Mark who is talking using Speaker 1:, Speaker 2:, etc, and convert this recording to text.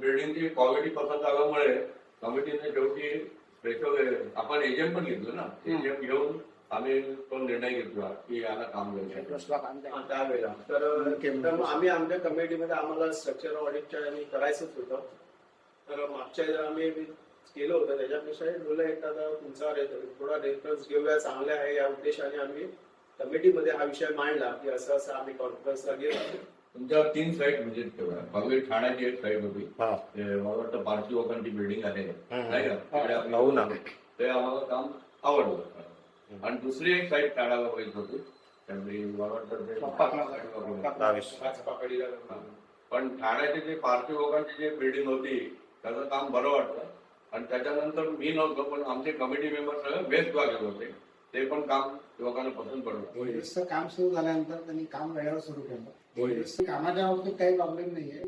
Speaker 1: बिल्डिंगची quality पसंत आल्यामुळे कमिटीने शेवटी स्पेशल आपण एजंट पण घेतलं ना, एजंट घेऊन आम्ही तो निर्णय घेतला की याला काम करायचं
Speaker 2: त्यावेळेला. तर आम्ही आमच्या कमिटीमध्ये आम्हाला स्ट्रक्चर ऑडिटच्या आणि करायचंच होतं. तर मागच्या वेळेला आम्ही केलं होतं, त्याच्यापेक्षा बोललं एखादा तुमचा थोडा रेफरन्स घेऊया, चांगले आहे या उद्देशाने आम्ही कमिटीमध्ये हा विषय मांडला की असं असं आम्ही कॉन्फरन्सला गेलो.
Speaker 1: तुमच्या 3 साईट व्हिजिट केल्या. पहिले ठाण्याची एक साईट होती, मला वाटतं पारशी लोकांची बिल्डिंग आहे नाही का, ते आम्हाला काम आवडलं. आणि दुसरी एक साईट ठाण्याला पाहिजे होती, मला वाटतं पण ठाण्याची जे पारशी लोकांची जी बिल्डिंग होती त्याचं काम बरं वाटलं. आणि त्याच्यानंतर मी नव्हतो, पण आमचे कमिटी मेंबर सगळे बेस्ट गेले होते, ते पण काम लोकांना पसंत पडलं.
Speaker 3: काम सुरू झाल्यानंतर त्यांनी काम वेळेवर सुरू केलं. कामाच्या बाबतीत काही प्रॉब्लेम नाहीये.